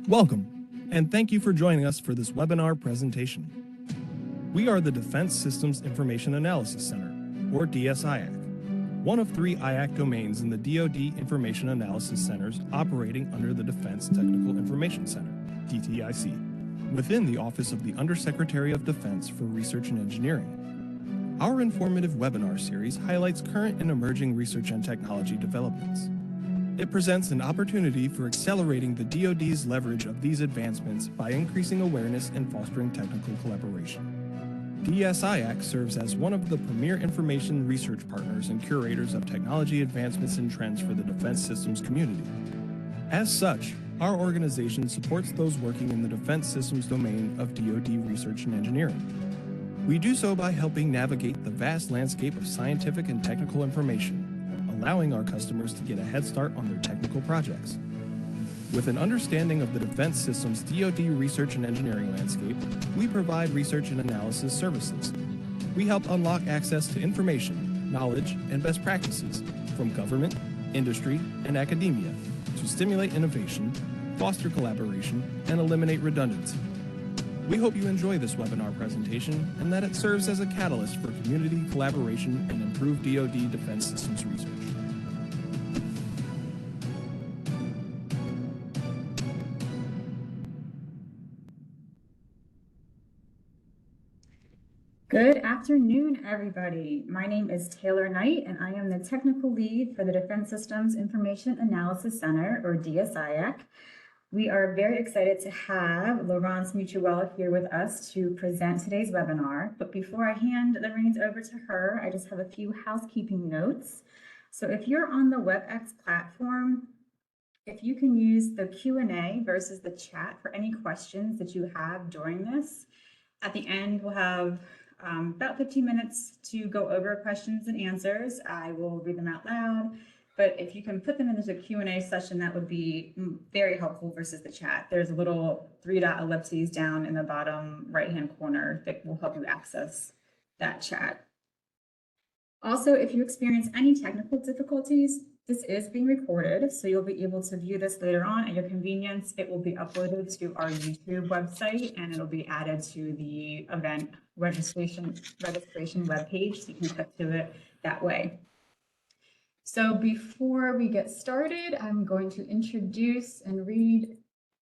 Welcome, and thank you for joining us for this webinar presentation. We are the Defense Systems Information Analysis Center, or DSIAC, one of 3 IAC domains in the DoD Information Analysis Centers operating under the Defense Technical Information Center, DTIC, within the Office of the Undersecretary of Defense for Research and Engineering. Our informative webinar series highlights current and emerging research and technology developments. It presents an opportunity for accelerating the DoD's leverage of these advancements by increasing awareness and fostering technical collaboration. DSIAC serves as one of the premier information research partners and curators of technology advancements and trends for the defense systems community. As such, our organization supports those working in the defense systems domain of DoD research and engineering. We do so by helping navigate the vast landscape of scientific and technical information, allowing our customers to get a head start on their technical projects. With an understanding of the defense systems DoD research and engineering landscape, we provide research and analysis services. We help unlock access to information, knowledge, and best practices from government, industry, and academia to stimulate innovation, foster collaboration, and eliminate redundancy. We hope you enjoy this webinar presentation and that it serves as a catalyst for community collaboration and improved DoD defense systems research. Good afternoon, everybody. My name is Taylor Knight, and I am the technical lead for the Defense Systems Information Analysis Center, or DSIAC. We are very excited to have Laurence Mutuel here with us to present today's webinar. But before I hand the reins over to her, I just have a few housekeeping notes. So if you're on the WebEx platform, if you can use the Q&A versus the chat for any questions that you have during this. At the end, we'll have about 15 minutes to go over questions and answers. I will read them out loud, but if you can put them into the Q&A session, that would be very helpful versus the chat. There's a little 3-dot ellipses down in the bottom right-hand corner that will help you access that chat. Also, if you experience any technical difficulties, this is being recorded, so you'll be able to view this later on at your convenience. It will be uploaded to our YouTube website, and it'll be added to the event registration webpage, so you can click to it that way. So before we get started, I'm going to introduce and read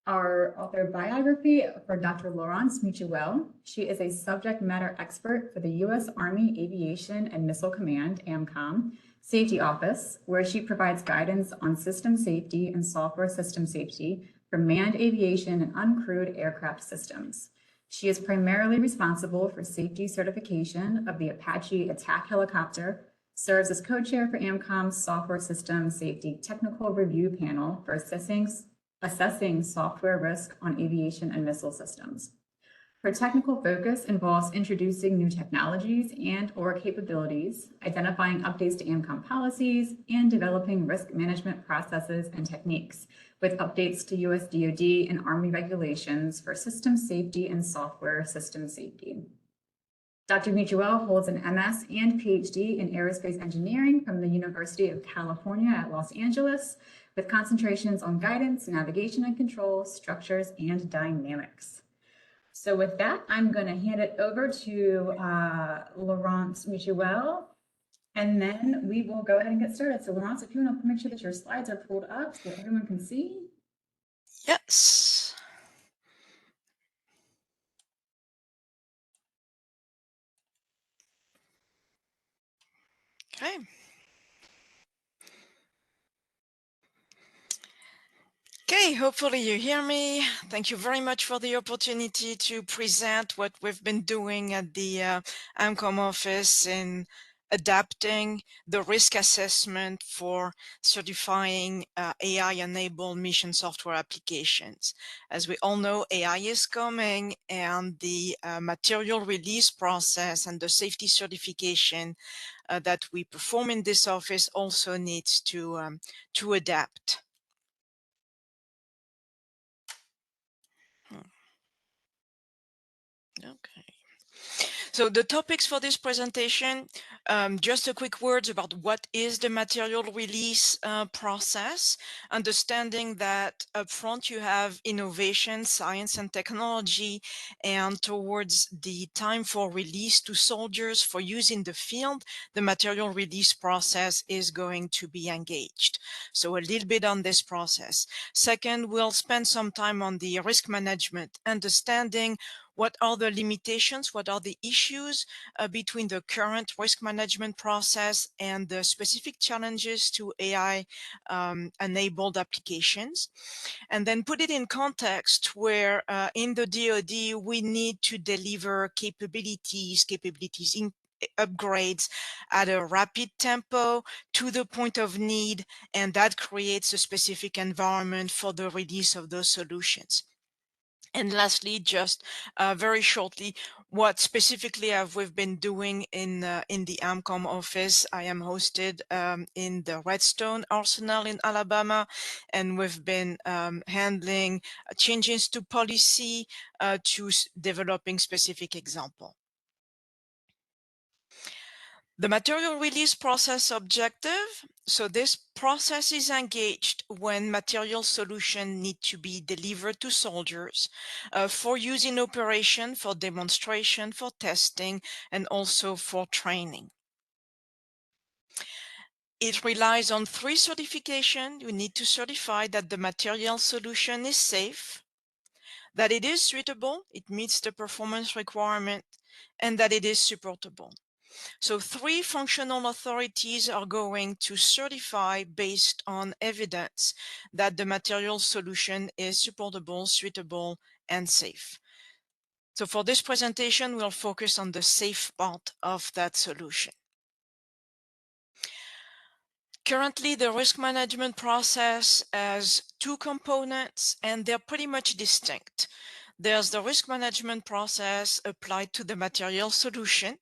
our author biography for Dr. Laurence Mutuel. She is a subject matter expert for the U.S. Army Aviation and Missile Command, AMCOM, Safety Office, where she provides guidance on system safety and software system safety for manned aviation and uncrewed aircraft systems. She is primarily responsible for safety certification of the Apache attack helicopter, serves as co-chair for AMCOM's Software System Safety Technical Review Panel for assessing software risk on aviation and missile systems. Her technical focus involves introducing new technologies and/or capabilities, identifying updates to AMCOM policies, and developing risk management processes and techniques, with updates to US DoD and Army regulations for system safety and software system safety. Dr. Mutuel holds an MS and PhD in aerospace engineering from the University of California at Los Angeles, with concentrations on guidance, navigation and control, structures, and dynamics. So with that, I'm going to hand it over to Laurence Mutuel, and then we will go ahead and get started. So Laurence, if you want to make sure that your slides are pulled up so that everyone can see. Yes. Okay. Okay, hopefully you hear me. Thank you very much for the opportunity to present what we've been doing at the AMCOM office in adapting the risk assessment for certifying AI-enabled mission software applications. As we all know, AI is coming, and the material release process and the safety certification that we perform in this office also needs to adapt. Okay. So the topics for this presentation, just a quick words about what is the material release process, understanding that upfront you have innovation, science and technology, and towards the time for release to soldiers for use in the field, the material release process is going to be engaged. So a little bit on this process. Second, we'll spend some time on the risk management, understanding what are the limitations, what are the issues between the current risk management process and the specific challenges to AI enabled applications. And then put it in context where in the DoD, we need to deliver capabilities in upgrades at a rapid tempo to the point of need, and that creates a specific environment for the release of those solutions. And lastly, just very shortly, what specifically have we've been doing in the AMCOM office. I am hosted in the Redstone Arsenal in Alabama, and we've been handling changes to policy to developing specific example. The material release process objective. So this process is engaged when material solution need to be delivered to soldiers for use in operation, for demonstration, for testing, and also for training. It relies on 3 certifications. You need to certify that the material solution is safe, that it is suitable, it meets the performance requirement, and that it is supportable. So 3 functional authorities are going to certify based on evidence that the material solution is supportable, suitable, and safe. So for this presentation, we'll focus on the safe part of that solution. Currently, the risk management process has 2 components, and they're pretty much distinct. There's the risk management process applied to the material solution,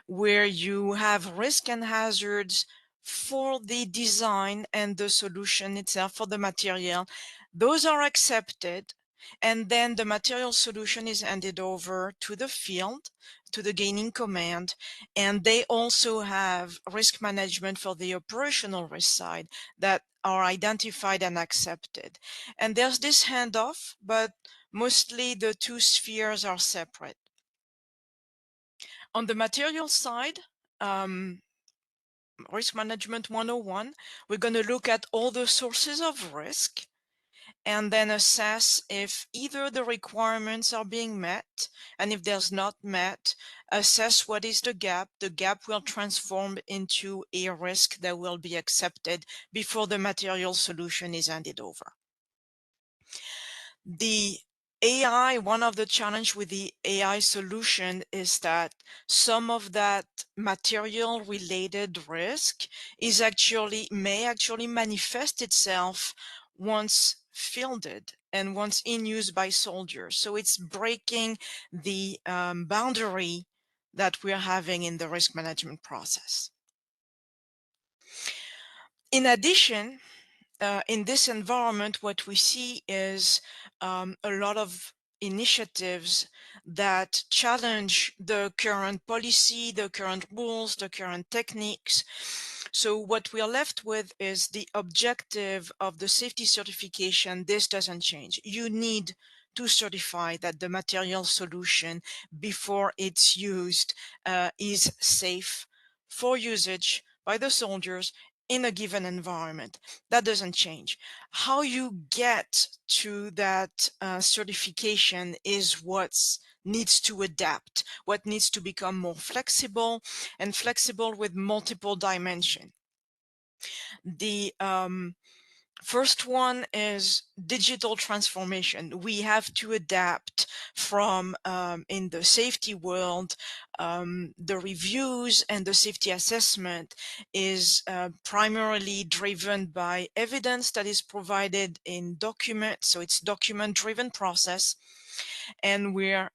where you have risk and hazards for the design and the solution itself for the material. Those are accepted, and then the material solution is handed over to the field, to the gaining command, and they also have risk management for the operational risk side that are identified and accepted. And there's this handoff, but mostly the 2 spheres are separate. On the material side, Risk Management 101, we're going to look at all the sources of risk and then assess if either the requirements are being met, and if there's not met, assess what is the gap. The gap will transform into a risk that will be accepted before the material solution is handed over. The AI, one of the challenge with the AI solution is that some of that material related risk may actually manifest itself once fielded and once in use by soldiers. So it's breaking the boundary that we're having in the risk management process. In addition, in this environment, what we see is a lot of initiatives that challenge the current policy, the current rules, the current techniques. So what we are left with is the objective of the safety certification. This doesn't change. You need to certify that the material solution before it's used is safe for usage by the soldiers in a given environment. That doesn't change. How you get to that certification is what needs to adapt, what needs to become more flexible and flexible with multiple dimensions. The first one is digital transformation. We have to adapt from in the safety world, the reviews and the safety assessment is primarily driven by evidence that is provided in documents. So it's document driven process. And we're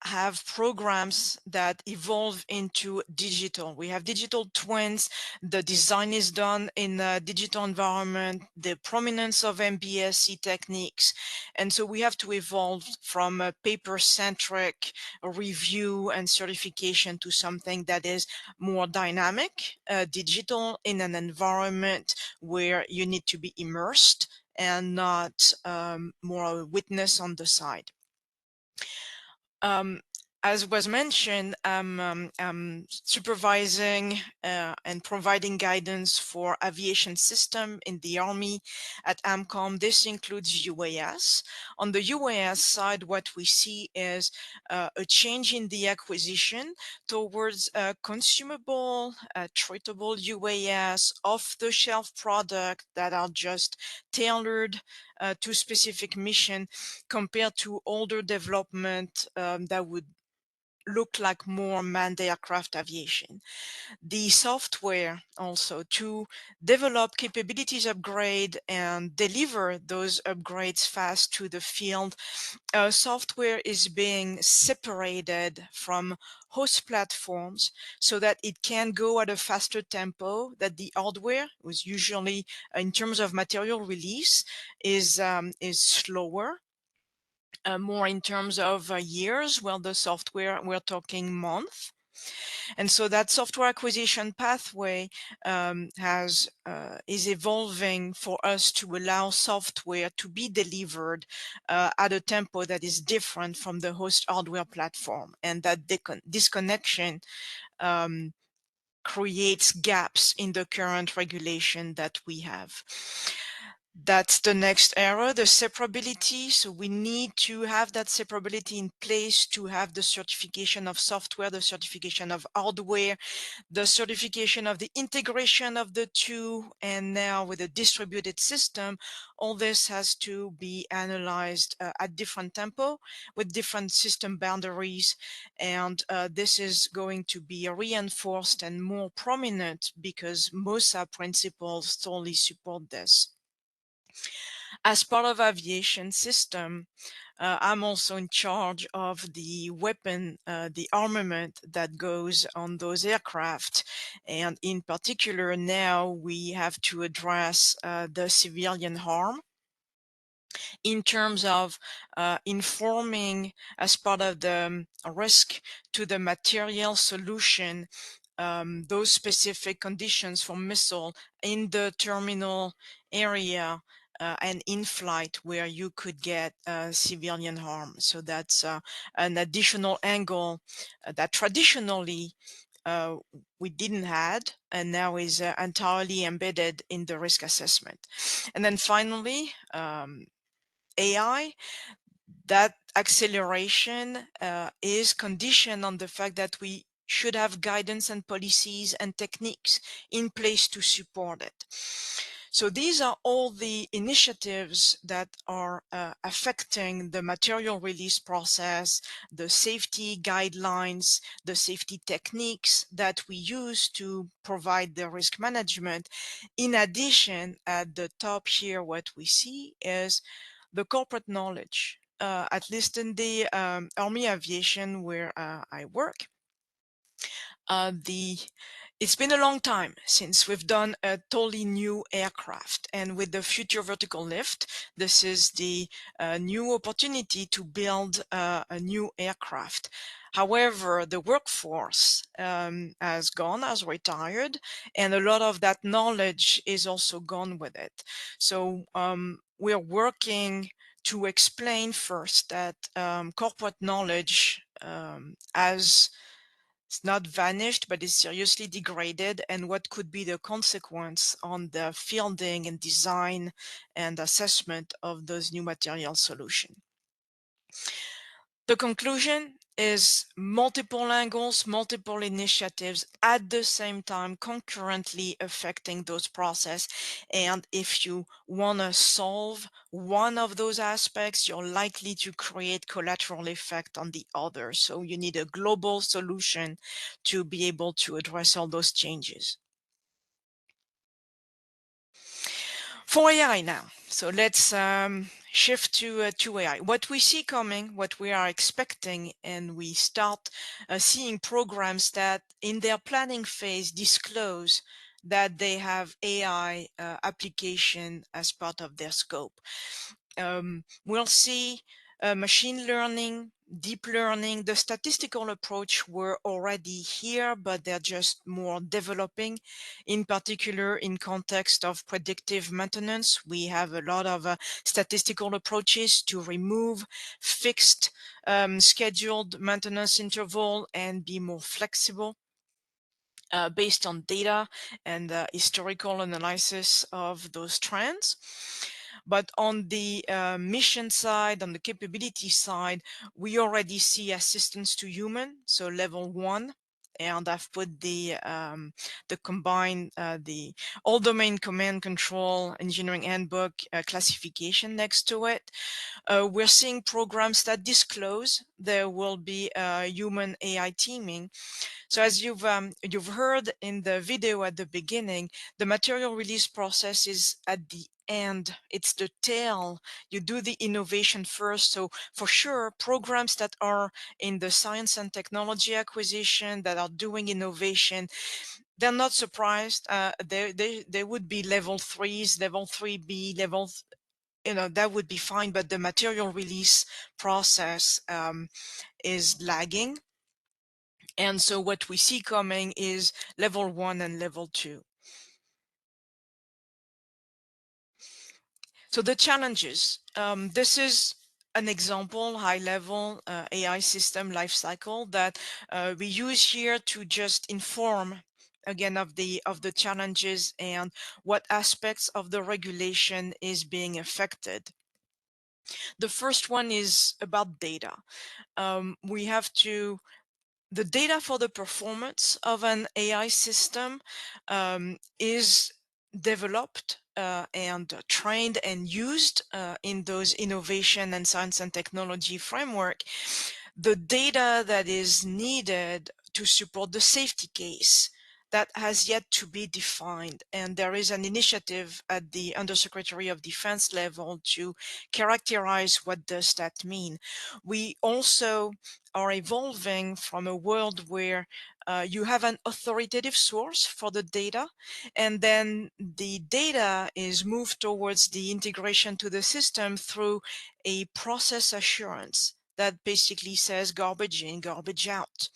have programs that evolve into digital. We have digital twins. The design is done in a digital environment, the prominence of MBSE techniques. And so we have to evolve from a paper-centric review and certification to something that is more dynamic, digital, in an environment where you need to be immersed and not more a witness on the side. Um, as was mentioned, I'm supervising and providing guidance for aviation system in the Army at AMCOM. This includes UAS. On the UAS side, what we see is a change in the acquisition towards consumable, treatable UAS, off-the-shelf product that are just tailored to specific mission, compared to older development that would look like more manned aircraft aviation. The software also to develop capabilities upgrade and deliver those upgrades fast to the field. Software is being separated from host platforms so that it can go at a faster tempo that the hardware was usually in terms of material release is slower, more in terms of years, while the software, we're talking months. And so that software acquisition pathway is evolving for us to allow software to be delivered at a tempo that is different from the host hardware platform. And that disconnection creates gaps in the current regulation that we have. That's the next era, the separability. So we need to have that separability in place to have the certification of software, the certification of hardware, the certification of the integration of the two, and now with a distributed system, all this has to be analyzed at different tempo with different system boundaries. And this is going to be reinforced and more prominent because MOSA principles totally support this. As part of aviation system, I'm also in charge of the weapon, the armament that goes on those aircraft. And in particular, now we have to address the civilian harm in terms of informing as part of the risk to the material solution those specific conditions for missile in the terminal area and in flight where you could get civilian harm. So that's an additional angle that traditionally we didn't had and now is entirely embedded in the risk assessment. And then finally, AI, that acceleration is conditioned on the fact that we should have guidance and policies and techniques in place to support it. So these are all the initiatives that are affecting the material release process, the safety guidelines, the safety techniques that we use to provide the risk management. In addition, at the top here, what we see is the corporate knowledge. At least in the Army Aviation where I work, it's been a long time since we've done a totally new aircraft, and with the future vertical lift, this is the new opportunity to build a new aircraft. However, the workforce has retired, and a lot of that knowledge is also gone with it. So we're working to explain first that corporate knowledge has it's not vanished, but is seriously degraded, and what could be the consequence on the fielding and design and assessment of those new material solutions. The conclusion is multiple angles, multiple initiatives at the same time, concurrently affecting those process. And if you want to solve one of those aspects, you're likely to create collateral effect on the other. So you need a global solution to be able to address all those changes. For AI now. So let's shift to AI. What we see coming, what we are expecting, and we start seeing programs that in their planning phase disclose that they have AI application as part of their scope. We'll see machine learning, deep learning. The statistical approach were already here, but they're just more developing. In particular, in context of predictive maintenance, we have a lot of statistical approaches to remove fixed scheduled maintenance interval and be more flexible. Based on data and historical analysis of those trends. But on the mission side, on the capability side, we already see assistance to human, so level 1. And I've put the combined the all domain command control engineering handbook classification next to it. We're seeing programs that disclose there will be human AI teaming. So as you've heard in the video at the beginning, the material release process is at the end. It's the tail. You do the innovation first. So for sure, programs that are in the science and technology acquisition that are doing innovation, they're not surprised. They would be level 3s, level 3B, that would be fine. But the material release process is lagging. And so what we see coming is level 1 and level 2. So the challenges, this is an example, high level AI system lifecycle that we use here to just inform again of the challenges and what aspects of the regulation is being affected. The first one is about data. We have to the data for the performance of an AI system is developed and trained and used in those innovation and science and technology framework. The data that is needed to support the safety case that has yet to be defined. And there is an initiative at the Undersecretary of Defense level to characterize what does that mean. We also are evolving from a world where you have an authoritative source for the data, and then the data is moved towards the integration to the system through a process assurance that basically says garbage in, garbage out.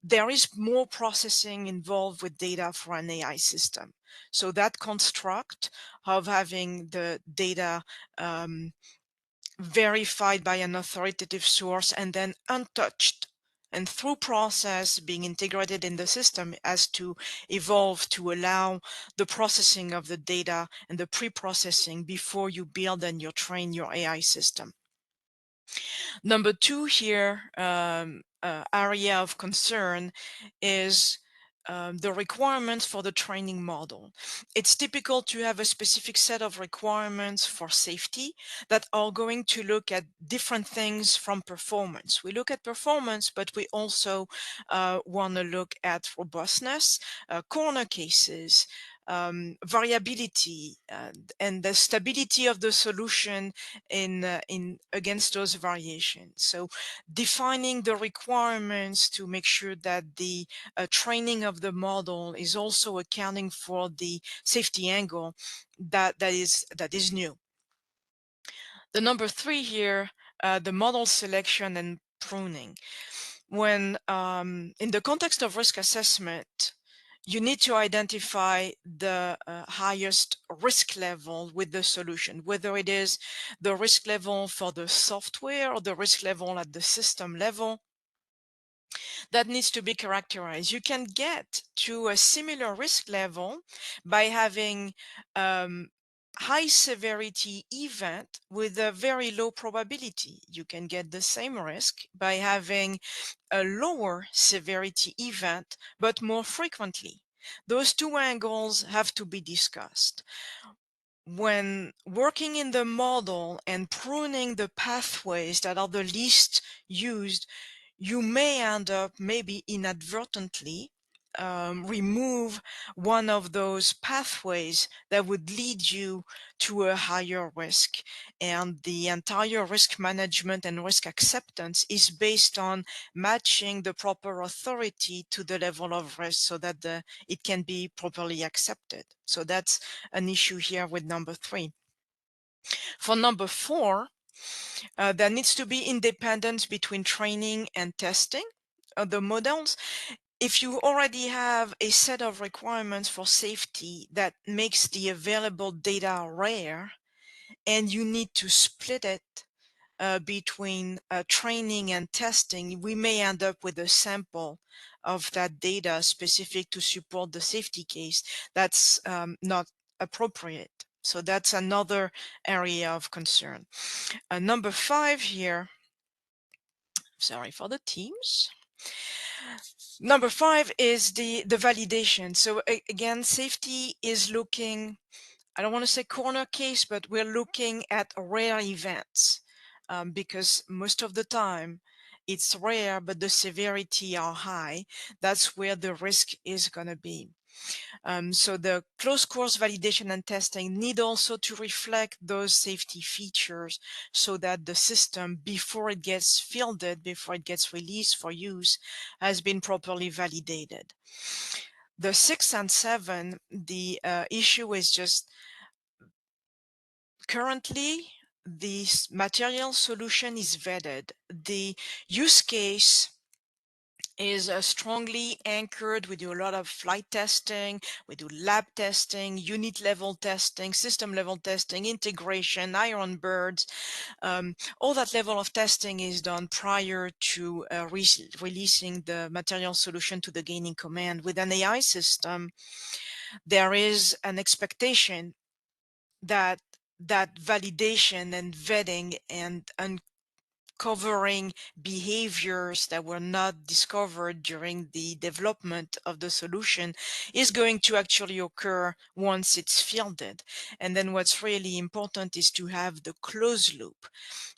There is more processing involved with data for an AI system. So that construct of having the data verified by an authoritative source and then untouched and through process being integrated in the system has to evolve to allow the processing of the data and the pre-processing before you build and you train your AI system. Number two here, area of concern is the requirements for the training model. It's typical to have a specific set of requirements for safety that are going to look at different things from performance. We look at performance, but we also want to look at robustness, corner cases, variability, and the stability of the solution in against those variations. So defining the requirements to make sure that the training of the model is also accounting for the safety angle that is new. The number three here, the model selection and pruning. When in the context of risk assessment, you need to identify the highest risk level with the solution, whether it is the risk level for the software or the risk level at the system level. That needs to be characterized. You can get to a similar risk level by having high severity event with a very low probability. You can get the same risk by having a lower severity event, but more frequently. Those two angles have to be discussed. When working in the model and pruning the pathways that are the least used, you may end up maybe inadvertently remove one of those pathways that would lead you to a higher risk. And the entire risk management and risk acceptance is based on matching the proper authority to the level of risk so that it can be properly accepted. So that's an issue here with number 3. For number 4, there needs to be independence between training and testing the models. If you already have a set of requirements for safety that makes the available data rare, and you need to split it between training and testing, we may end up with a sample of that data specific to support the safety case that's not appropriate. So that's another area of concern. Number 5 here, sorry for the teams. Number 5 is the validation. So again, safety is looking, I don't want to say corner case, but we're looking at rare events because most of the time it's rare, but the severity are high. That's where the risk is going to be. So the closed course validation and testing need also to reflect those safety features so that the system, before it gets fielded, before it gets released for use, has been properly validated. The 6 and 7, the issue is just currently the material solution is vetted. The use case is strongly anchored. We do a lot of flight testing, we do lab testing, unit level testing, system level testing, integration, iron birds. All that level of testing is done prior to releasing the material solution to the gaining command. With an AI system, there is an expectation that validation and vetting and uncovering behaviors that were not discovered during the development of the solution is going to actually occur once it's fielded. And then what's really important is to have the closed loop.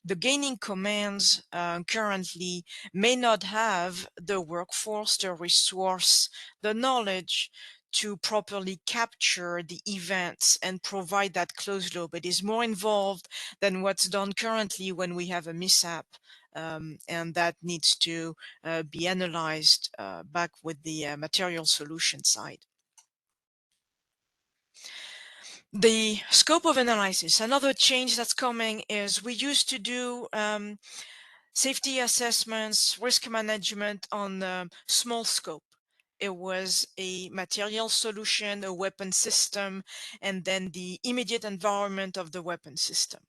The gaining commands currently may not have the workforce, the resource, the knowledge to properly capture the events and provide that closed loop. It is more involved than what's done currently when we have a mishap, and that needs to be analyzed back with the material solution side. The scope of analysis, another change that's coming is we used to do safety assessments, risk management on small scope. It was a material solution, a weapon system, and then the immediate environment of the weapon system.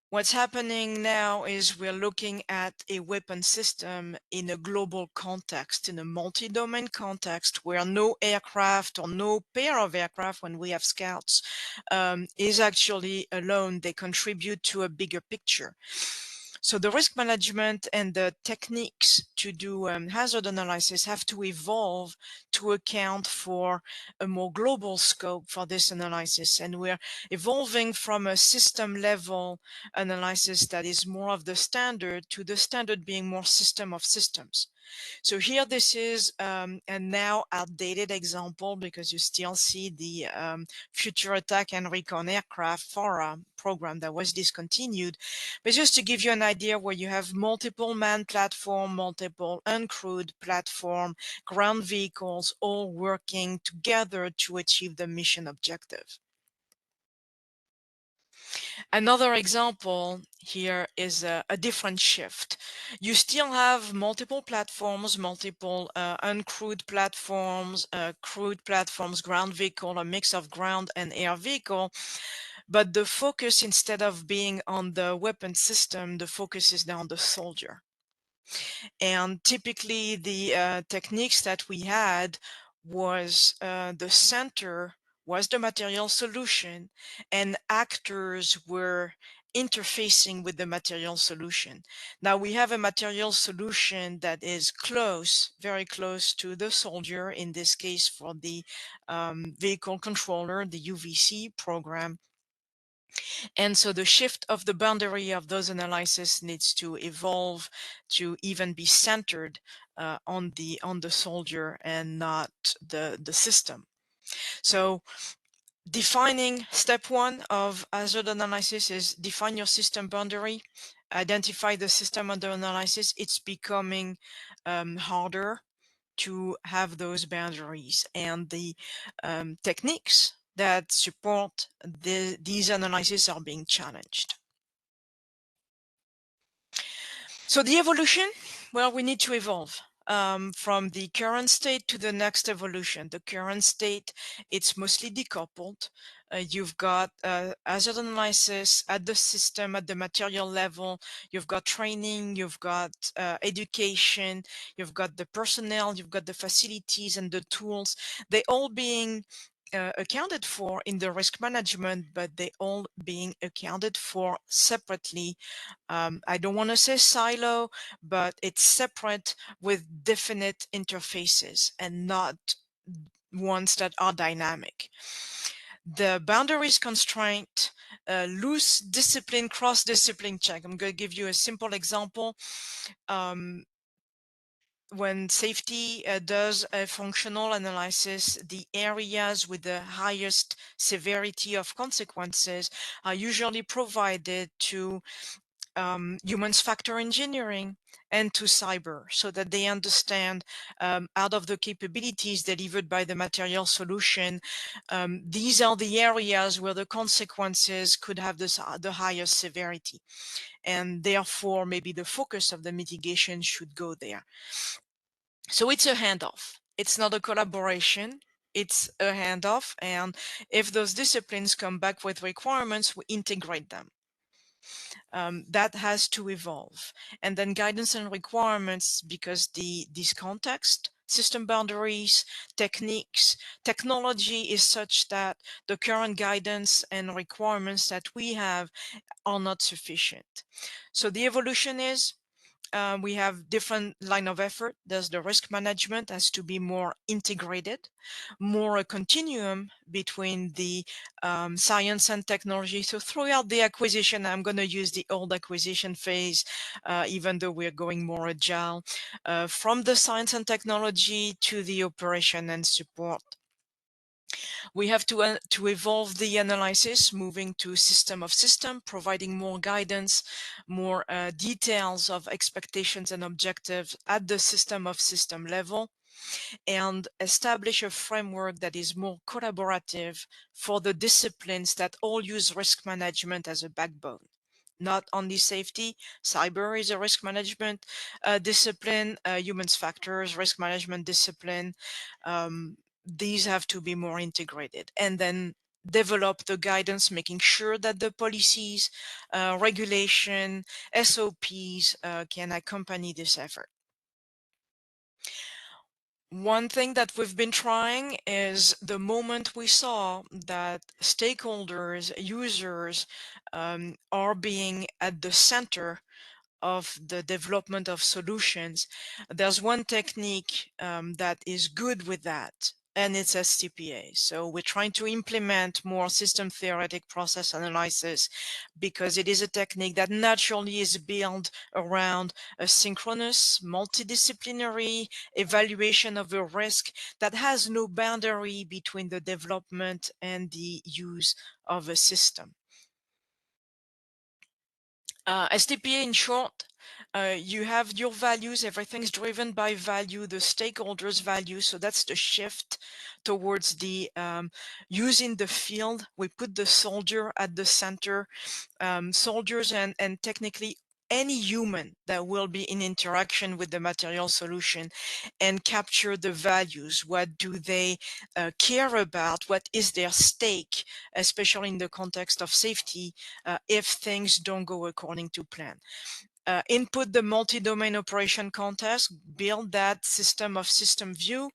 What's happening now is we're looking at a weapon system in a global context, in a multi-domain context where no aircraft or no pair of aircraft, when we have scouts, is actually alone. They contribute to a bigger picture. So the risk management and the techniques to do hazard analysis have to evolve to account for a more global scope for this analysis. And we're evolving from a system level analysis that is more of the standard to the standard being more system of systems. So here this is a now outdated example because you still see the future attack and recon aircraft FARA program that was discontinued. But just to give you an idea where you have multiple manned platform, multiple uncrewed platform, ground vehicles all working together to achieve the mission objective. Another example here is a different shift. You still have multiple platforms, multiple uncrewed platforms, crewed platforms, ground vehicle, a mix of ground and air vehicle. But the focus, instead of being on the weapon system, the focus is now on the soldier. And typically the techniques that we had was the center was the material solution, and actors were interfacing with the material solution. Now we have a material solution that is close, very close to the soldier, in this case for the vehicle controller, the UVC program. And so the shift of the boundary of those analysis needs to evolve to even be centered on the soldier and not the system. So defining step one of hazard analysis is define your system boundary, identify the system under analysis. It's becoming harder to have those boundaries, and the techniques that support these analyses are being challenged. So the evolution, well, we need to evolve from the current state to the next evolution. The current state, it's mostly decoupled. You've got hazard analysis at the system, at the material level. You've got training, you've got education, you've got the personnel, you've got the facilities and the tools. They all being accounted for in the risk management, but they all being accounted for separately. I don't want to say silo, but it's separate with definite interfaces and not ones that are dynamic. The boundaries constraint, loose discipline, cross-discipline check. I'm going to give you a simple example. When safety does a functional analysis, the areas with the highest severity of consequences are usually provided to humans factor engineering and to cyber, so that they understand out of the capabilities delivered by the material solution, these are the areas where the consequences could have the highest severity, and therefore maybe the focus of the mitigation should go there. So it's a handoff. It's not a collaboration. It's a handoff, and if those disciplines come back with requirements, we integrate them. That has to evolve. And then guidance and requirements, because this context, system boundaries, techniques, technology is such that the current guidance and requirements that we have are not sufficient. So the evolution is we have different line of effort. There's the risk management has to be more integrated, more a continuum between the science and technology. So throughout the acquisition, I'm going to use the old acquisition phase, even though we're going more agile, from the science and technology to the operation and support. We have to evolve the analysis, moving to system of system, providing more guidance, more details of expectations and objectives at the system of system level, and establish a framework that is more collaborative for the disciplines that all use risk management as a backbone. Not only safety, cyber is a risk management discipline, humans factors, risk management discipline. These have to be more integrated, and then develop the guidance, making sure that the policies, regulation, SOPs can accompany this effort. One thing that we've been trying is the moment we saw that stakeholders, users are being at the center of the development of solutions, there's one technique that is good with that, and it's STPA. So we're trying to implement more system theoretic process analysis, because it is a technique that naturally is built around a synchronous, multidisciplinary evaluation of a risk that has no boundary between the development and the use of a system. STPA in short, you have your values, everything's driven by value, the stakeholders' value. So that's the shift towards the use in the field. We put the soldier at the center, soldiers and technically any human that will be in interaction with the material solution, and capture the values. What do they care about? What is their stake, especially in the context of safety, if things don't go according to plan? Input the multi-domain operation context, build that system of system view,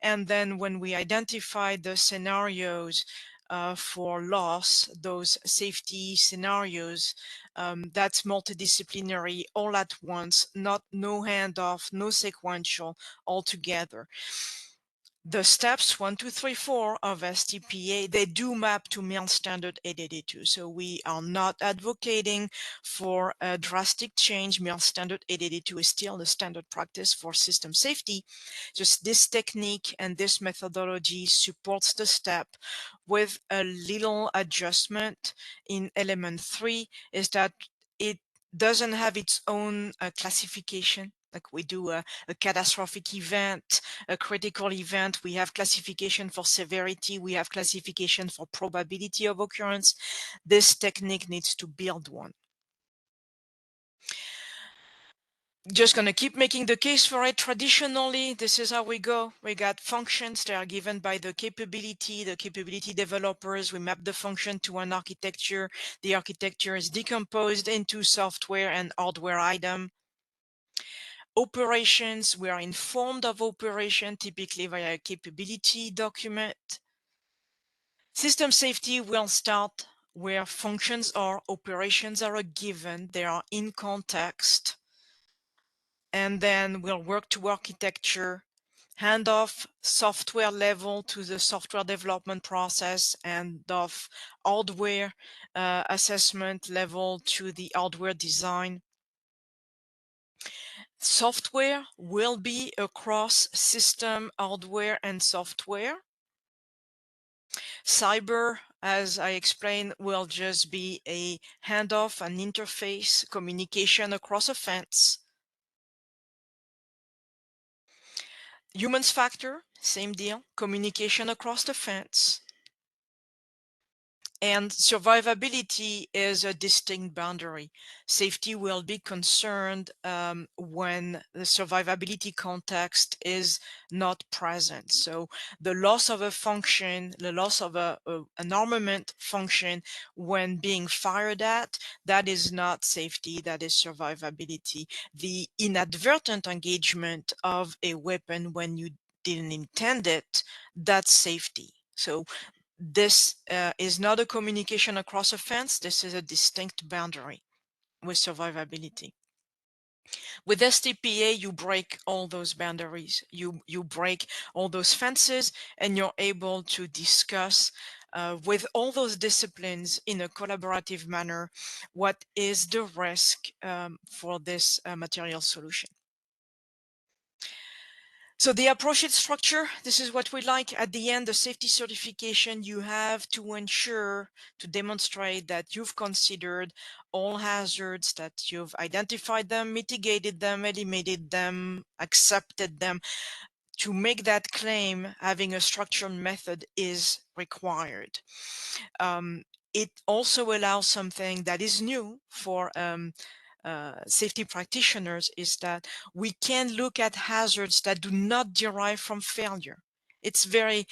and then when we identify the scenarios for loss, those safety scenarios, that's multidisciplinary all at once, no handoff, no sequential, all together. The steps 1, 2, 3, 4 of STPA, they do map to MIL standard 882. So we are not advocating for a drastic change. MIL standard 882 is still the standard practice for system safety. Just this technique and this methodology supports the step with a little adjustment in element 3 is that it doesn't have its own classification. Like we do a catastrophic event, a critical event, we have classification for severity, we have classification for probability of occurrence. This technique needs to build one. Just going to keep making the case for it. Traditionally, this is how we go. We got functions that are given by the capability developers. We map the function to an architecture. The architecture is decomposed into software and hardware item. Operations, we are informed of operation, typically via a capability document. System safety will start where functions or operations are a given, they are in context, and then we'll work to architecture, hand off software level to the software development process, and off hardware assessment level to the hardware design. Software will be across system, hardware, and software. Cyber, as I explained, will just be a handoff, an interface, communication across a fence. Humans factor, same deal, communication across the fence. And survivability is a distinct boundary. Safety will be concerned when the survivability context is not present. So the loss of a function, the loss of an armament function when being fired at, that is not safety, that is survivability. The inadvertent engagement of a weapon when you didn't intend it, that's safety. So this is not a communication across a fence. This is a distinct boundary with survivability. With STPA, you break all those boundaries. You break all those fences, and you're able to discuss with all those disciplines in a collaborative manner what is the risk for this material solution. So the approach structure, this is what we like. At the end, the safety certification, you have to ensure, to demonstrate that you've considered all hazards, that you've identified them, mitigated them, eliminated them, accepted them. To make that claim, having a structured method is required. It also allows something that is new for safety practitioners, is that we can look at hazards that do not derive from failure. It's very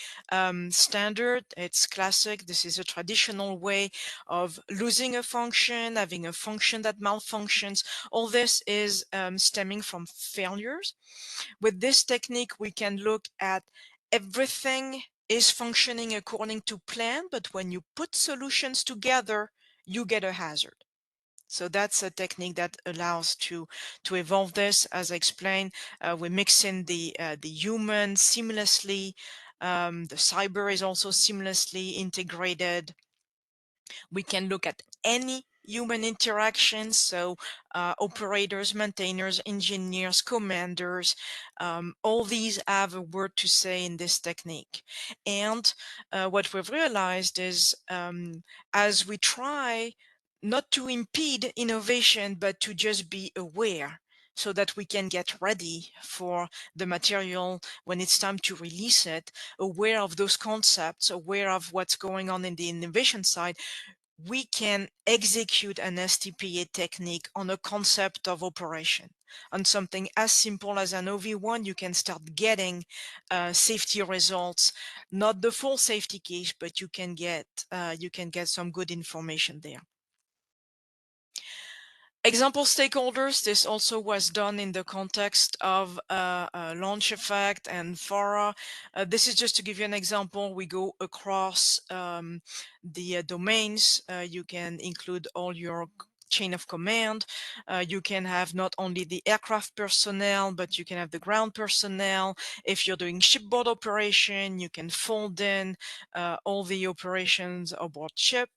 standard, it's classic. This is a traditional way of losing a function, having a function that malfunctions. All this is stemming from failures. With this technique, we can look at everything is functioning according to plan, but when you put solutions together, you get a hazard. So that's a technique that allows to evolve this. As I explained, we mix in the human seamlessly. The cyber is also seamlessly integrated. We can look at any human interactions, so operators, maintainers, engineers, commanders, all these have a word to say in this technique. And what we've realized is as we try not to impede innovation, but to just be aware so that we can get ready for the material when it's time to release it, aware of those concepts, aware of what's going on in the innovation side, we can execute an STPA technique on a concept of operation. On something as simple as an OV1, you can start getting safety results, not the full safety case, but you can get some good information there. Example stakeholders, this also was done in the context of launch effect and FARA. This is just to give you an example. We go across the domains. You can include all your chain of command. You can have not only the aircraft personnel, but you can have the ground personnel. If you're doing shipboard operation, you can fold in all the operations aboard ship.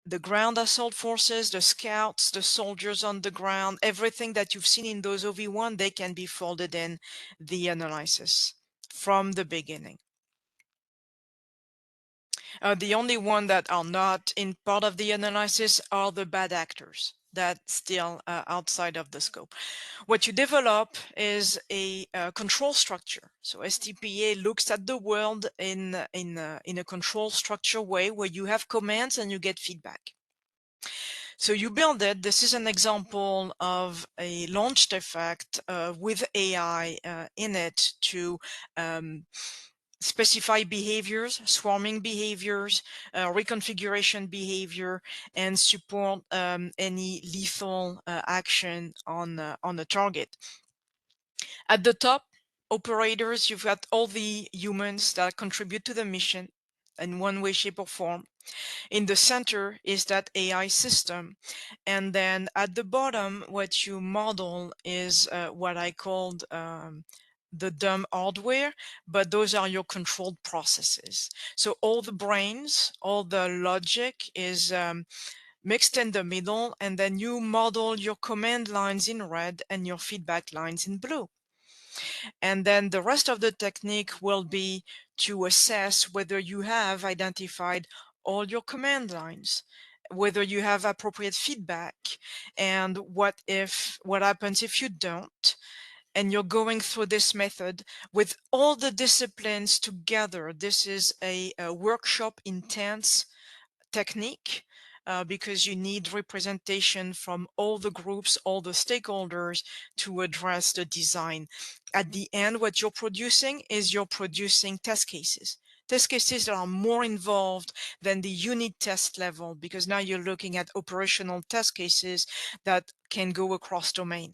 The ground assault forces, the scouts, the soldiers on the ground, everything that you've seen in those OV1, they can be folded in the analysis from the beginning. The only one that are not in part of the analysis are the bad actors. That's still outside of the scope. What you develop is a control structure. So STPA looks at the world in a control structure way where you have commands and you get feedback. So you build it. This is an example of a launched effect with AI in it to specify behaviors, swarming behaviors, reconfiguration behavior, and support any lethal action on the target. At the top, operators, you've got all the humans that contribute to the mission in one way, shape, or form. In the center is that AI system. And then at the bottom, what you model is what I called the dumb hardware, but those are your controlled processes. So all the brains, all the logic is mixed in the middle, and then you model your command lines in red and your feedback lines in blue. And then the rest of the technique will be to assess whether you have identified all your command lines, whether you have appropriate feedback, and what happens if you don't. And you're going through this method with all the disciplines together. This is a workshop intense technique because you need representation from all the groups, all the stakeholders to address the design. At the end, what you're producing is you're producing test cases. Test cases that are more involved than the unit test level, because now you're looking at operational test cases that can go across domain.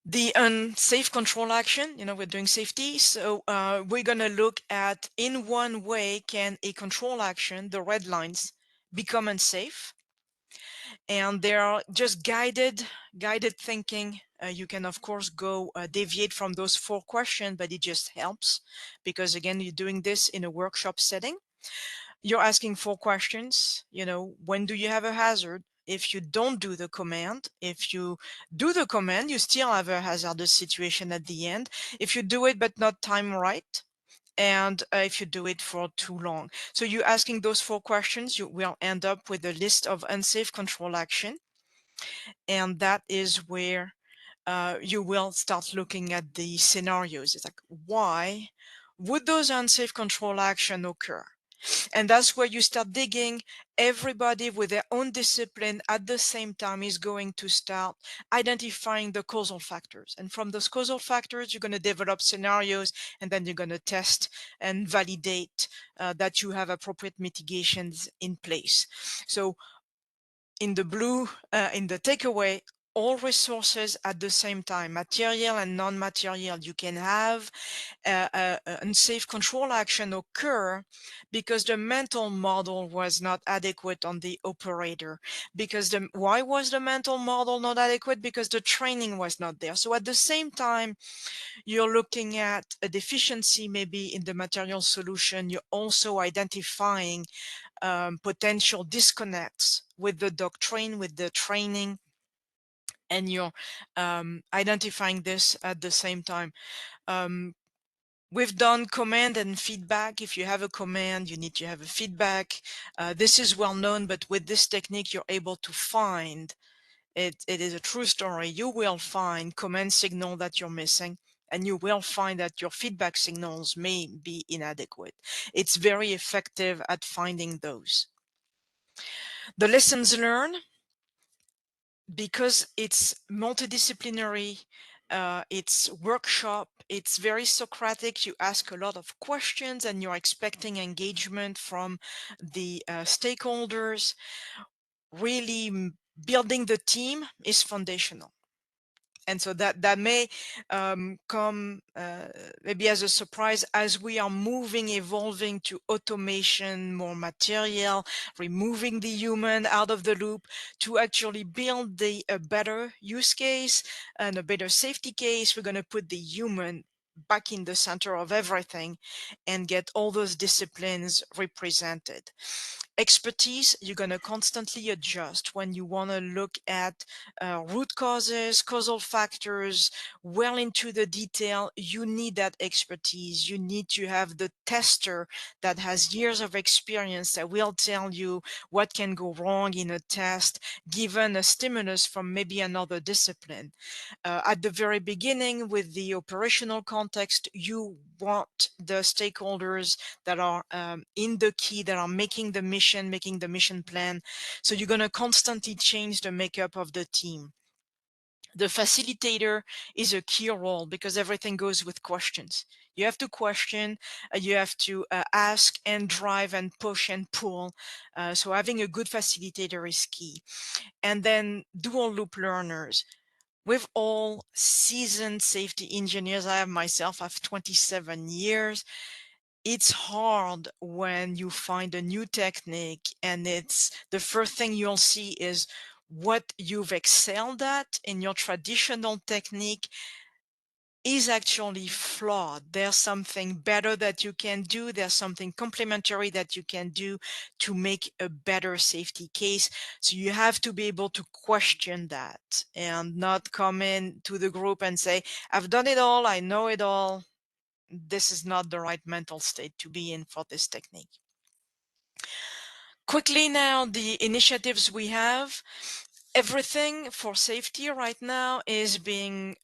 The unsafe control action, we're doing safety. So we're going to look at in one way, can a control action, the red lines, become unsafe? And they are just guided thinking. You can, of course, go deviate from those 4 questions, but it just helps because, again, you're doing this in a workshop setting. You're asking 4 questions. When do you have a hazard? If you don't do the command, if you do the command, you still have a hazardous situation at the end. If you do it but not time right, and if you do it for too long. So you're asking those 4 questions, you will end up with a list of unsafe control action. And that is where you will start looking at the scenarios. It's like, why would those unsafe control action occur? And that's where you start digging. Everybody with their own discipline at the same time is going to start identifying the causal factors. And from those causal factors, you're going to develop scenarios, and then you're going to test and validate that you have appropriate mitigations in place. So in the blue, in the takeaway, all resources at the same time, material and non-material. You can have unsafe control action occur because the mental model was not adequate on the operator. Why was the mental model not adequate? Because the training was not there. So at the same time, you're looking at a deficiency maybe in the material solution. You're also identifying potential disconnects with the doctrine, with the training, and you're identifying this at the same time. We've done command and feedback. If you have a command, you need to have a feedback. This is well known, but with this technique, you're able to find it. It is a true story. You will find command signal that you're missing, and you will find that your feedback signals may be inadequate. It's very effective at finding those. The lessons learned, because it's multidisciplinary, it's workshop, it's very Socratic. You ask a lot of questions and you're expecting engagement from the stakeholders. Really building the team is foundational. And so that may come maybe as a surprise as we are evolving to automation, more material, removing the human out of the loop to actually build a better use case and a better safety case. We're going to put the human back in the center of everything and get all those disciplines represented. Expertise, you're going to constantly adjust when you want to look at root causes, causal factors, well into the detail. You need that expertise. You need to have the tester that has years of experience that will tell you what can go wrong in a test given a stimulus from maybe another discipline. At the very beginning, with the operational context, you want the stakeholders that are in the key, that are making the mission plan. So you're going to constantly change the makeup of the team. The facilitator is a key role because everything goes with questions. You have to question, you have to ask and drive and push and pull. So having a good facilitator is key. And then dual loop learners. With all seasoned safety engineers, I have 27 years. It's hard when you find a new technique and it's the first thing you'll see is what you've excelled at in your traditional technique is actually flawed. There's something better that you can do. There's something complementary that you can do to make a better safety case. So you have to be able to question that and not come in to the group and say, I've done it all. I know it all. This is not the right mental state to be in for this technique. Quickly now, the initiatives we have. Everything for safety right now is being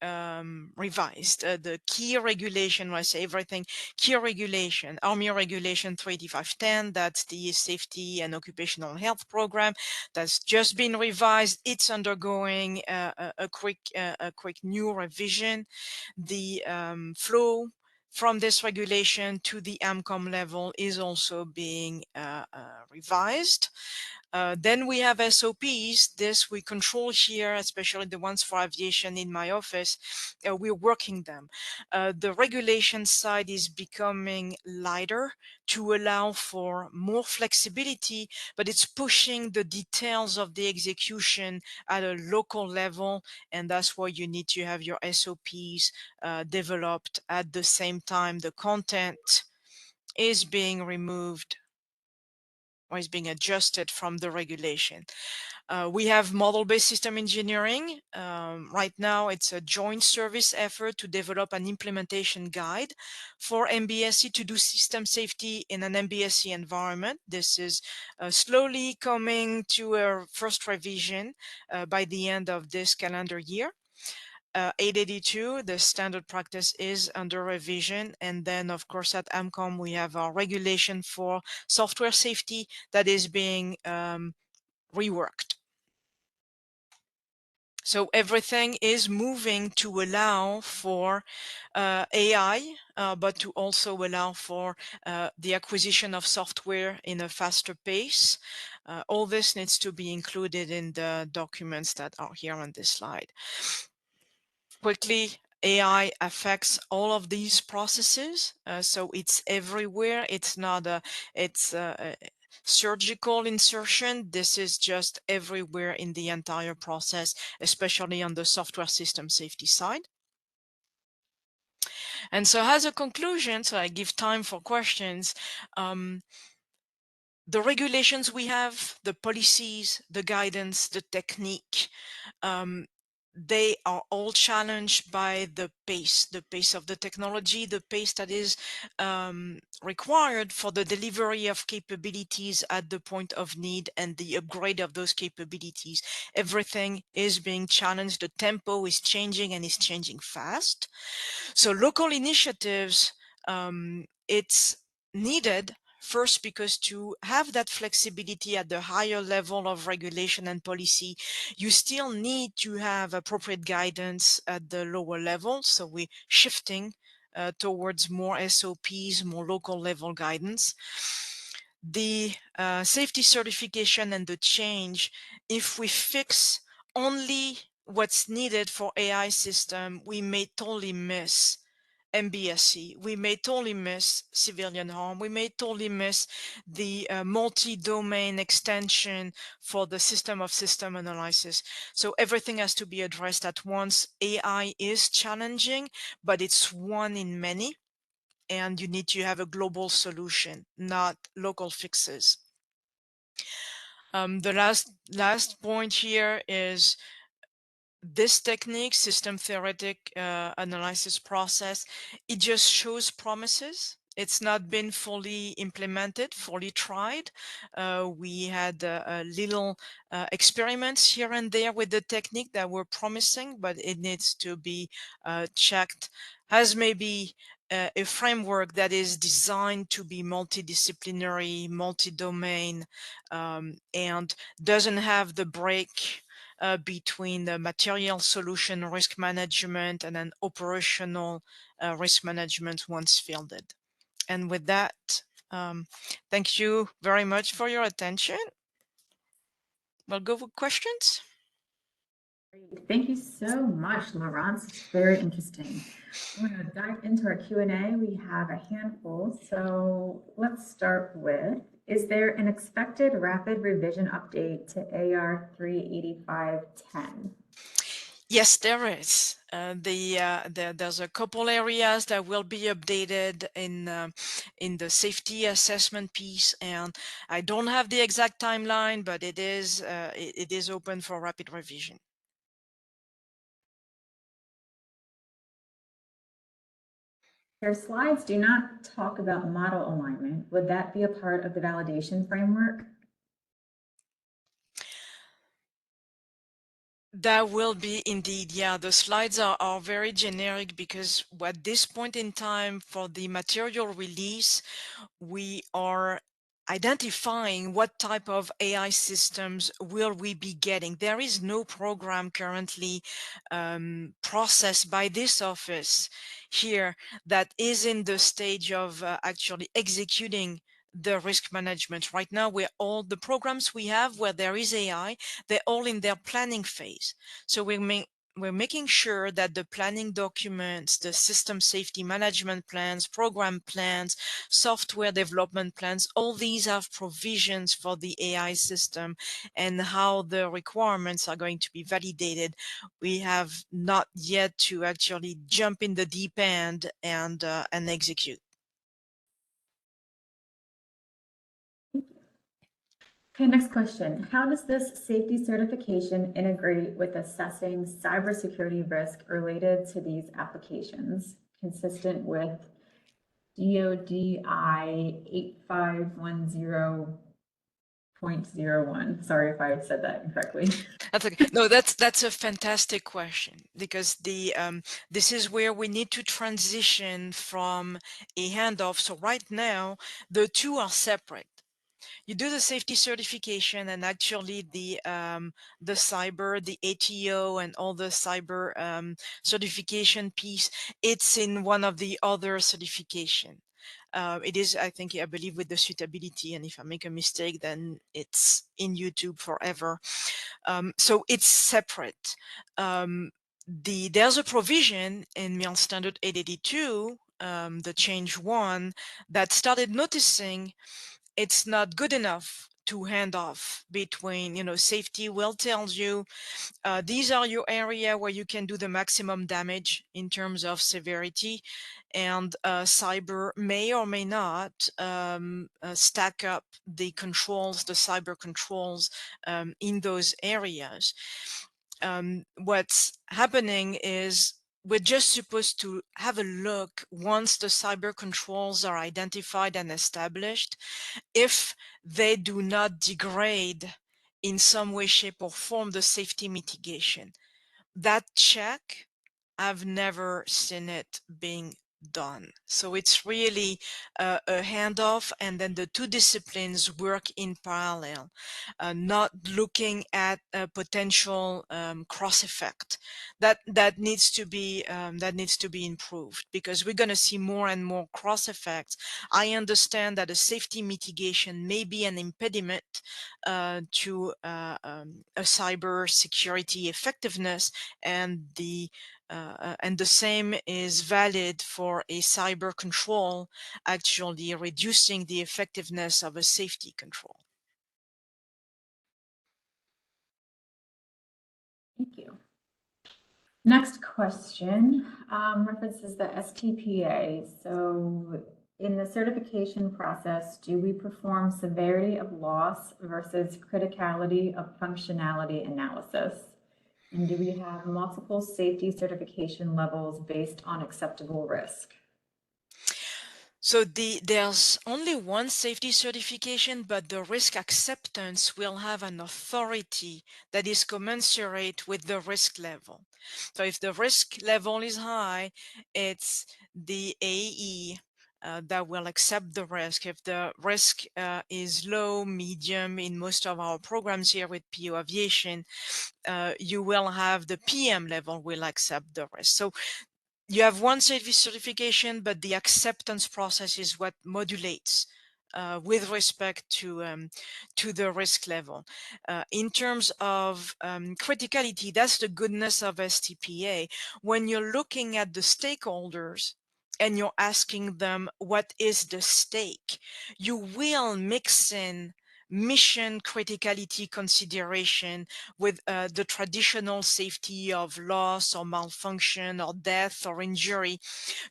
revised. The key regulation, when I say everything, key regulation, Army Regulation 38510, that's the Safety and Occupational Health Program, that's just been revised. It's undergoing a quick new revision. The flow from this regulation to the AMCOM level is also being revised. Then we have SOPs. This we control here, especially the ones for aviation in my office. We're working them. The regulation side is becoming lighter to allow for more flexibility, but it's pushing the details of the execution at a local level, and that's why you need to have your SOPs developed at the same time the content is being removed or is being adjusted from the regulation. We have model-based system engineering. Right now, it's a joint service effort to develop an implementation guide for MBSE to do system safety in an MBSE environment. This is slowly coming to a first revision by the end of this calendar year. 882, the standard practice is under revision. And then, of course, at AMCOM, we have our regulation for software safety that is being reworked. So everything is moving to allow for AI, but to also allow for the acquisition of software in a faster pace. All this needs to be included in the documents that are here on this slide. Quickly, AI affects all of these processes, so it's everywhere. It's not a surgical insertion. This is just everywhere in the entire process, especially on the software system safety side. And so as a conclusion, so I give time for questions, the regulations we have, the policies, the guidance, the technique, they are all challenged by the pace of the technology, the pace that is required for the delivery of capabilities at the point of need and the upgrade of those capabilities. Everything is being challenged. The tempo is changing and is changing fast. So local initiatives, it's needed. First, because to have that flexibility at the higher level of regulation and policy, you still need to have appropriate guidance at the lower level. So we're shifting towards more SOPs, more local level guidance. The safety certification and the change, if we fix only what's needed for AI system, we may totally miss MBSE. We may totally miss civilian harm. We may totally miss the multi-domain extension for the system of system analysis. So everything has to be addressed at once. AI is challenging, but it's one in many, and you need to have a global solution, not local fixes. The last point here is this technique, system theoretic analysis process, it just shows promises. It's not been fully implemented, fully tried. We had little experiments here and there with the technique that were promising, but it needs to be checked as maybe a framework that is designed to be multidisciplinary, multi-domain, and doesn't have the break between the material solution risk management and an operational risk management once fielded. And with that, thank you very much for your attention. We'll go with questions. Great. Thank you so much, Laurence. It's very interesting. We're going to dive into our Q&A. We have a handful. So let's start with, is there an expected rapid revision update to AR 38510? Yes, there is. There's a couple areas that will be updated in the safety assessment piece, and I don't have the exact timeline, but it is open for rapid revision. Your slides do not talk about model alignment. Would that be a part of the validation framework? That will be indeed, yeah. The slides are very generic because at this point in time for the material release, we are identifying what type of AI systems will we be getting. There is no program currently processed by this office here that is in the stage of actually executing the risk management. Right now, all the programs we have where there is AI, they're all in their planning phase. So we're making sure that the planning documents, the system safety management plans, program plans, software development plans, all these have provisions for the AI system and how the requirements are going to be validated. We have not yet to actually jump in the deep end and execute. Okay, next question. How does this safety certification integrate with assessing cybersecurity risk related to these applications, consistent with DODI 8510.01? Sorry if I said that incorrectly. That's okay. No, that's a fantastic question because this is where we need to transition from a handoff. So right now, the two are separate. You do the safety certification, and actually the cyber, the ATO, and all the cyber certification piece, it's in one of the other certification. It is, I believe, with the suitability, and if I make a mistake, then it's in YouTube forever. So it's separate. There's a provision in MIL Standard 882, the change one, that started noticing it's not good enough to hand off between, safety will tells you these are your area where you can do the maximum damage in terms of severity, and cyber may or may not stack up the controls, the cyber controls in those areas. What's happening is we're just supposed to have a look once the cyber controls are identified and established, if they do not degrade in some way, shape, or form the safety mitigation. That check, I've never seen it being done. So it's really a handoff, and then the two disciplines work in parallel, not looking at a potential cross effect. That needs to be improved, because we're going to see more and more cross effects. I understand that a safety mitigation may be an impediment to a cyber security effectiveness, and the same is valid for a cyber control, actually reducing the effectiveness of a safety control. Thank you. Next question references the STPA. So in the certification process, do we perform severity of loss versus criticality of functionality analysis? And do we have multiple safety certification levels based on acceptable risk? So there's only one safety certification, but the risk acceptance will have an authority that is commensurate with the risk level. So if the risk level is high, it's the AE that will accept the risk. If the risk is low, medium, in most of our programs here with PO Aviation, you will have the PM level will accept the risk. So you have one service certification, but the acceptance process is what modulates with respect to the risk level. In terms of criticality, that's the goodness of STPA. When you're looking at the stakeholders and you're asking them what is the stake, you will mix in mission criticality consideration with the traditional safety of loss or malfunction or death or injury.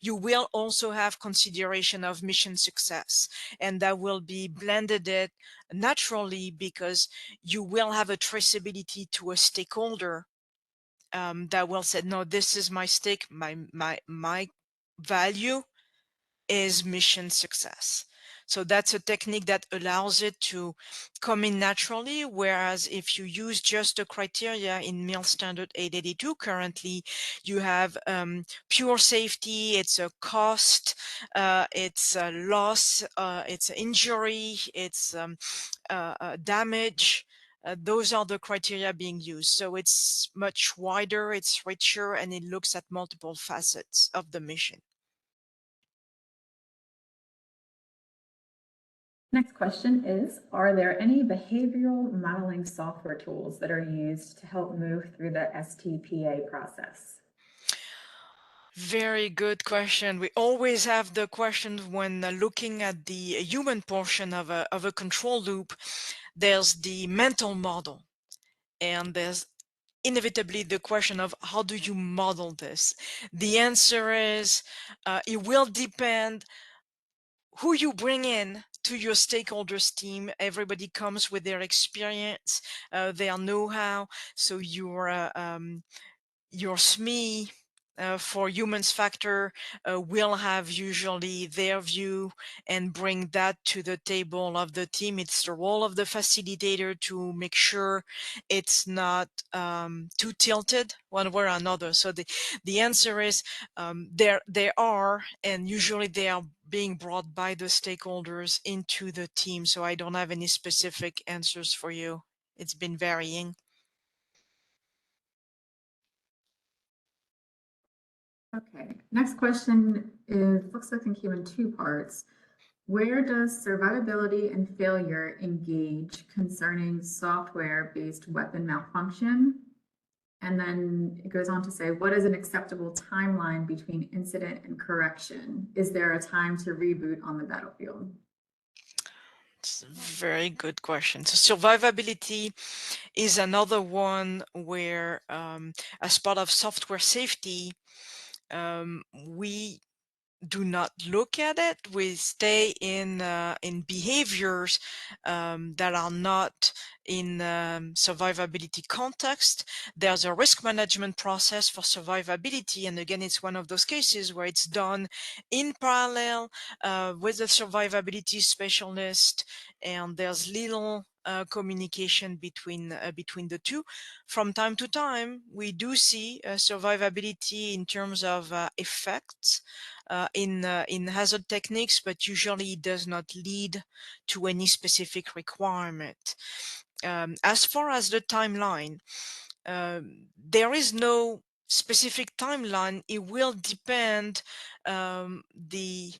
You will also have consideration of mission success, and that will be blended it naturally, because you will have a traceability to a stakeholder that will say, no, this is my stake, my value is mission success. So that's a technique that allows it to come in naturally. Whereas if you use just the criteria in MIL Standard 882 currently, you have pure safety, it's a cost, it's a loss, it's injury, it's damage. Those are the criteria being used. So it's much wider, it's richer, and it looks at multiple facets of the mission. Next question is, are there any behavioral modeling software tools that are used to help move through the STPA process? Very good question. We always have the question when looking at the human portion of a control loop. There's the mental model, and there's inevitably the question of how do you model this? The answer is it will depend who you bring in to your stakeholders team. Everybody comes with their experience, their know-how. So your SME for humans factor will have usually their view and bring that to the table of the team. It's the role of the facilitator to make sure it's not too tilted one way or another. So the answer is there are, and usually they are being brought by the stakeholders into the team. So I don't have any specific answers for you. It's been varying. Okay, next question is, looks like it came in two parts. Where does survivability and failure engage concerning software-based weapon malfunction? And then it goes on to say, what is an acceptable timeline between incident and correction? Is there a time to reboot on the battlefield? It's a very good question. So survivability is another one where, as part of software safety, we do not look at it. We stay in behaviors that are not in survivability context. There's a risk management process for survivability, and again, it's one of those cases where it's done in parallel with a survivability specialist, and there's little communication between the two. From time to time, we do see survivability in terms of effects in hazard techniques, but usually it does not lead to any specific requirement. As far as the timeline, there is no specific timeline. It will depend. The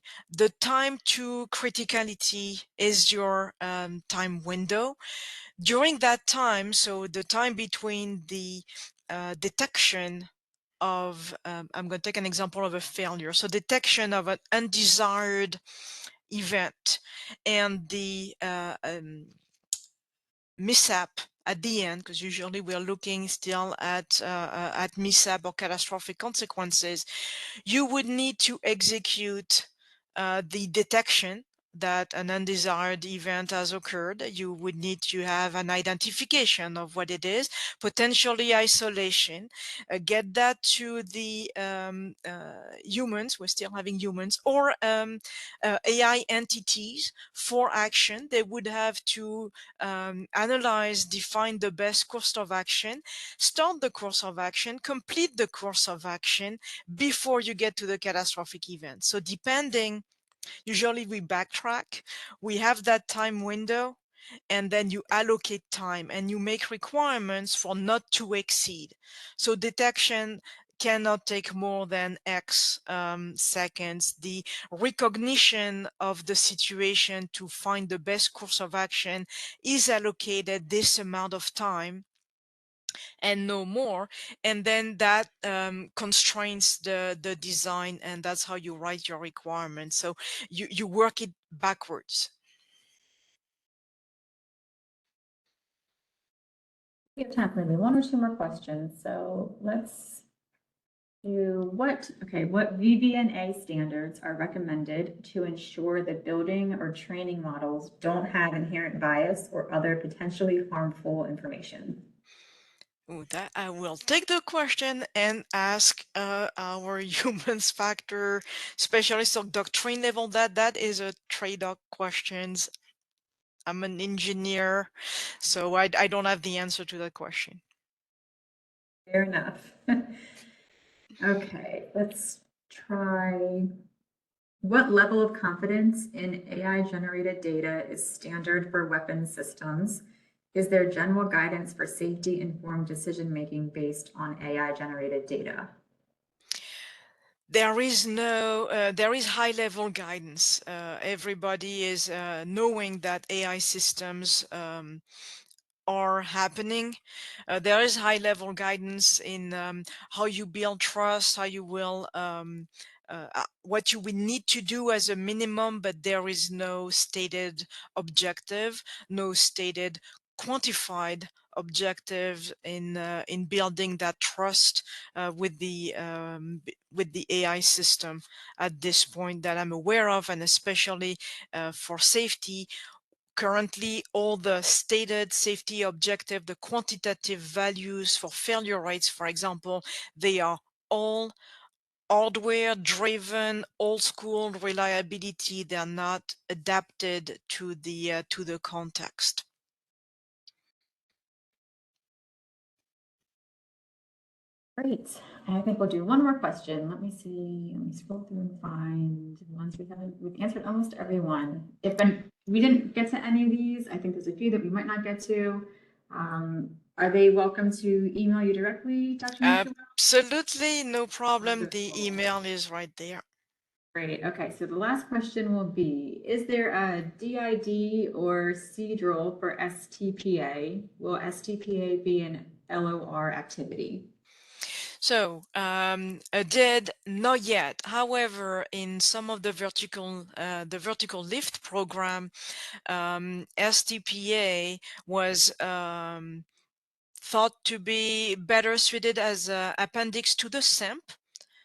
time to criticality is your time window. During that time, so the time between the detection of I'm going to take an example of a failure. So detection of an undesired event and the mishap at the end, because usually we are looking still at mishap or catastrophic consequences, you would need to execute the detection that an undesired event has occurred. You would need to have an identification of what it is, potentially isolation, get that to the humans, we're still having humans, or AI entities for action. They would have to analyze, define the best course of action, start the course of action, complete the course of action before you get to the catastrophic event. So depending, usually we backtrack, we have that time window, and then you allocate time and you make requirements for not to exceed. So detection cannot take more than X seconds. The recognition of the situation to find the best course of action is allocated this amount of time and no more, and then that constrains the design, and that's how you write your requirements. So you work it backwards. We have time for maybe one or two more questions. So let's do what VBNA standards are recommended to ensure that building or training models don't have inherent bias or other potentially harmful information? Ooh, that I will take the question and ask our humans factor specialist or doctrine level. That is a trade-off questions. I'm an engineer, so I don't have the answer to that question. Fair enough. Okay, let's try. What level of confidence in AI-generated data is standard for weapons systems? Is there general guidance for safety-informed decision-making based on AI-generated data? There is no, there is high level guidance. Everybody is knowing that AI systems are happening. There is high level guidance in how you build trust, how you will, what you will need to do as a minimum, but there is no stated objective, no stated quantified objective in building that trust with the AI system at this point that I'm aware of, and especially for safety. Currently, all the stated safety objective, the quantitative values for failure rates, for example, they are all hardware driven, old school reliability. They are not adapted to the context. Great. I think we'll do one more question. Let me see. Let me scroll through and find ones we've answered almost everyone. If we didn't get to any of these, I think there's a few that we might not get to. Are they welcome to email you directly, Dr. Mitchell? Absolutely, no problem. Wonderful. The email is right there. Great. Okay, so the last question will be, is there a DID or CDRL for STPA? Will STPA be an LOR activity? So did not yet. However, in some of the vertical lift program, STPA was thought to be better suited as an appendix to the SEMP.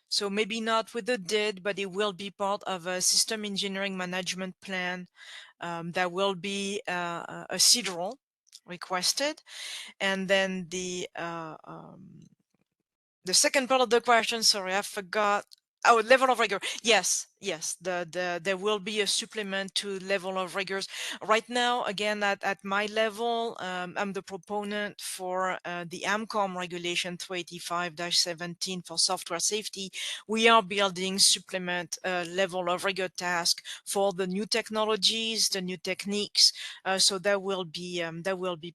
So maybe not with the DID, but it will be part of a system engineering management plan that will be a CDRL requested. And then the second part of the question, sorry, I forgot Oh, level of rigor. Yes, yes. There will be a supplement to level of rigors. Right now, again, at my level, I'm the proponent for the AMCOM regulation 285-17 for software safety. We are building supplement level of rigor task for the new technologies, the new techniques. So that will be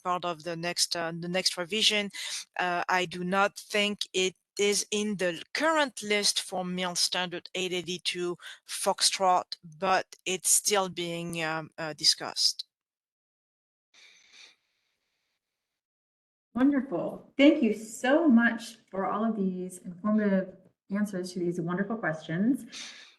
part of the next revision. I do not think it is in the current list for MIL standard 882 Foxtrot, but it's still being discussed. Wonderful. Thank you so much for all of these informative answers to these wonderful questions.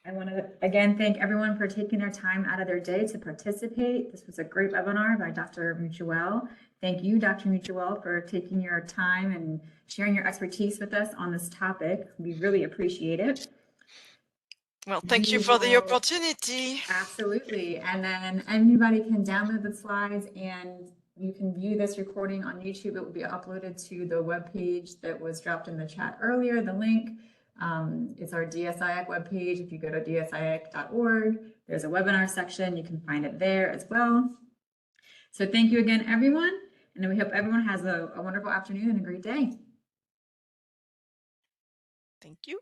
I want to again thank everyone for taking their time out of their day to participate. This was a great webinar by Dr. Mutuel. Thank you, Dr. Mutuel, for taking your time and sharing your expertise with us on this topic. We really appreciate it. Well, thank you for the opportunity. Absolutely. And then anybody can download the slides and you can view this recording on YouTube. It will be uploaded to the webpage that was dropped in the chat earlier, the link. It's our DSIAC webpage. If you go to dsiac.org, there's a webinar section. You can find it there as well. So thank you again, everyone. And then we hope everyone has a wonderful afternoon and a great day. Thank you.